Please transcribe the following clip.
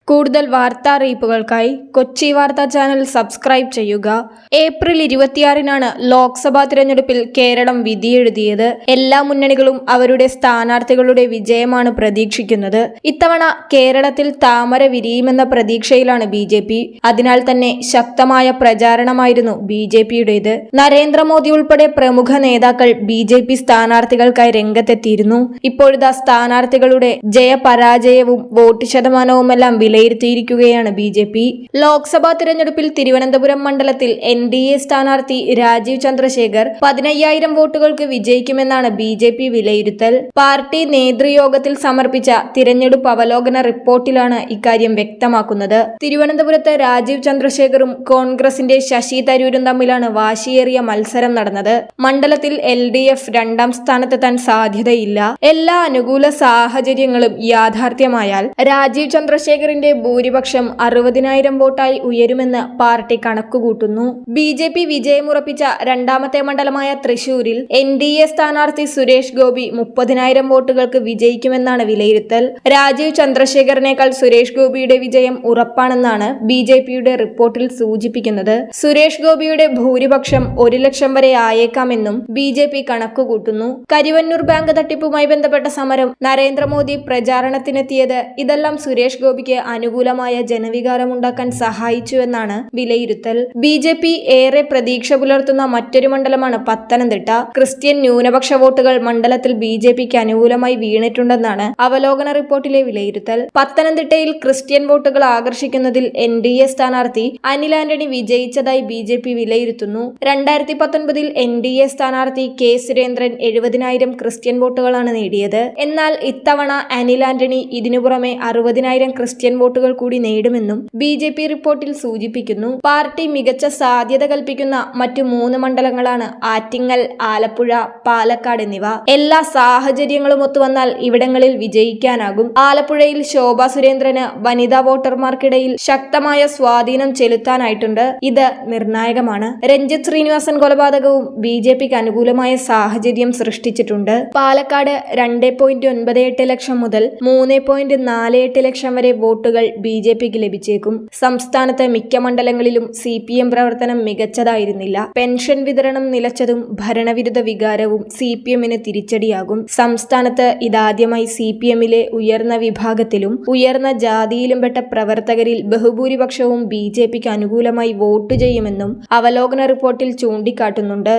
കൂടുതൽ വാർത്താ അറിയിപ്പുകൾക്കായി കൊച്ചി വാർത്താ ചാനൽ സബ്സ്ക്രൈബ് ചെയ്യുക. ഏപ്രിൽ 26-നാണ് ലോക്സഭാ തിരഞ്ഞെടുപ്പിൽ കേരളം വിധിയെഴുതിയത്. എല്ലാ മുന്നണികളും അവരുടെ സ്ഥാനാർത്ഥികളുടെ വിജയമാണ് പ്രതീക്ഷിക്കുന്നത്. ഇത്തവണ കേരളത്തിൽ താമര വിരിയുമെന്ന പ്രതീക്ഷയിലാണ് BJP. അതിനാൽ തന്നെ ശക്തമായ പ്രചാരണമായിരുന്നു BJPയുടേത്. നരേന്ദ്രമോദി ഉൾപ്പെടെ പ്രമുഖ നേതാക്കൾ BJP സ്ഥാനാർത്ഥികൾക്കായി രംഗത്തെത്തിയിരുന്നു. ഇപ്പോഴത്തെ സ്ഥാനാർത്ഥികളുടെ ജയപരാജയവും വോട്ട് ശതമാനവുമെല്ലാം വിലയിരുത്തിയിരിക്കുകയാണ് BJP. ലോക്സഭാ തിരഞ്ഞെടുപ്പിൽ തിരുവനന്തപുരം മണ്ഡലത്തിൽ NDA സ്ഥാനാർത്ഥി രാജീവ് ചന്ദ്രശേഖർ 15,000 വോട്ടുകൾക്ക് വിജയിക്കുമെന്നാണ് BJP വിലയിരുത്തൽ. പാർട്ടി നേതൃയോഗത്തിൽ സമർപ്പിച്ച തിരഞ്ഞെടുപ്പ് അവലോകന റിപ്പോർട്ടിലാണ് ഇക്കാര്യം വ്യക്തമാക്കുന്നത്. തിരുവനന്തപുരത്ത് രാജീവ് ചന്ദ്രശേഖറും കോൺഗ്രസിന്റെ ശശി തരൂരും തമ്മിലാണ് വാശിയേറിയ മത്സരം നടന്നത്. മണ്ഡലത്തിൽ LDF 2ാം സ്ഥാനത്തെത്താൻ സാധ്യതയില്ല. എല്ലാ അനുകൂല സാഹചര്യങ്ങളും യാഥാർത്ഥ്യമായാൽ രാജീവ് ചന്ദ്രശേഖറിന്റെ ഭൂരിപക്ഷം 60,000 വോട്ടായി ഉയരുമെന്ന് പാർട്ടി കണക്കുകൂട്ടുന്നു. BJP വിജയമുറപ്പിച്ച രണ്ടാമത്തെ മണ്ഡലമായ തൃശൂരിൽ NDA സ്ഥാനാർത്ഥി സുരേഷ് ഗോപി 30,000 വോട്ടുകൾക്ക് വിജയിക്കുമെന്നാണ് വിലയിരുത്തൽ. രാജീവ് ചന്ദ്രശേഖറിനേക്കാൾ സുരേഷ് ഗോപിയുടെ വിജയം ഉറപ്പാണെന്നാണ് BJPയുടെ റിപ്പോർട്ടിൽ സൂചിപ്പിക്കുന്നത്. സുരേഷ് ഗോപിയുടെ ഭൂരിപക്ഷം 1 ലക്ഷം വരെ ആയേക്കാമെന്നും BJP കണക്കുകൂട്ടുന്നു. കരിവന്നൂർ ബാങ്ക് തട്ടിപ്പുമായി ബന്ധപ്പെട്ട സമരം നരേന്ദ്രമോദി പ്രചാരണത്തിനെത്തിയത് ഇതെല്ലാം സുരേഷ് ഗോപിക്ക് അനുകൂലമായ ജനവികാരമുണ്ടാക്കാൻ സഹായിച്ചുവെന്നാണ് വിലയിരുത്തൽ. BJP ഏറെ പ്രതീക്ഷ പുലർത്തുന്ന മറ്റൊരു മണ്ഡലമാണ് പത്തനംതിട്ട. ക്രിസ്ത്യൻ ന്യൂനപക്ഷ വോട്ടുകൾ മണ്ഡലത്തിൽ BJPക്ക് അനുകൂലമായി വീണിട്ടുണ്ടെന്നാണ് അവലോകന റിപ്പോർട്ടിലെ വിലയിരുത്തൽ. പത്തനംതിട്ടയിൽ ക്രിസ്ത്യൻ വോട്ടുകൾ ആകർഷിക്കുന്നതിൽ NDA സ്ഥാനാർത്ഥി അനിൽ ആന്റണി വിജയിച്ചതായി BJP വിലയിരുത്തുന്നു. 2019-ൽ NDA സ്ഥാനാർത്ഥി K സുരേന്ദ്രൻ 70,000 ക്രിസ്ത്യൻ വോട്ടുകളാണ് നേടിയത്. എന്നാൽ ഇത്തവണ അനിൽ ആന്റണി ഇതിനു പുറമെ 60,000 ക്രിസ്ത്യൻ വോട്ടുകൾ കൂടി നേടുമെന്നും BJP റിപ്പോർട്ടിൽ സൂചിപ്പിക്കുന്നു. പാർട്ടി മികച്ച സാധ്യത കൽപ്പിക്കുന്ന മറ്റു 3 മണ്ഡലങ്ങളാണ് ആറ്റിങ്ങൽ, ആലപ്പുഴ, പാലക്കാട് എന്നിവ. എല്ലാ സാഹചര്യങ്ങളും ഒത്തുവന്നാൽ ഇവിടങ്ങളിൽ വിജയിക്കാനാകും. ആലപ്പുഴയിൽ ശോഭാ സുരേന്ദ്രന് വനിതാ വോട്ടർമാർക്കിടയിൽ ശക്തമായ സ്വാധീനം ചെലുത്താനായിട്ടുണ്ട്. ഇത് നിർണായകമാണ്. രഞ്ജിത്ത് ശ്രീനിവാസൻ കൊലപാതകവും BJPക്ക് അനുകൂലമായ സാഹചര്യം സൃഷ്ടിച്ചിട്ടുണ്ട്. പാലക്കാട് 2.98 ലക്ഷം മുതൽ 3.48 ലക്ഷം വരെ വോട്ടുകൾ BJPക്ക് ലഭിച്ചേക്കും. സംസ്ഥാനത്ത് മിക്ക മണ്ഡലങ്ങളിലും CPM പ്രവർത്തനം മികച്ചതായിരുന്നില്ല. പെൻഷൻ വിതരണം നിലച്ചതും ഭരണവിരുദ്ധ വികാരവും CPMന് തിരിച്ചടിയാകും. സംസ്ഥാനത്ത് ഇതാദ്യമായി CPMലെ ഉയർന്ന വിഭാഗത്തിലും ഉയർന്ന ജാതിയിലും പെട്ട പ്രവർത്തകരിൽ ബഹുഭൂരിപക്ഷവും BJPക്ക് അനുകൂലമായി വോട്ട് ചെയ്യുമെന്നും അവലോകന റിപ്പോർട്ടിൽ ചൂണ്ടിക്കാട്ടുന്നുണ്ട്.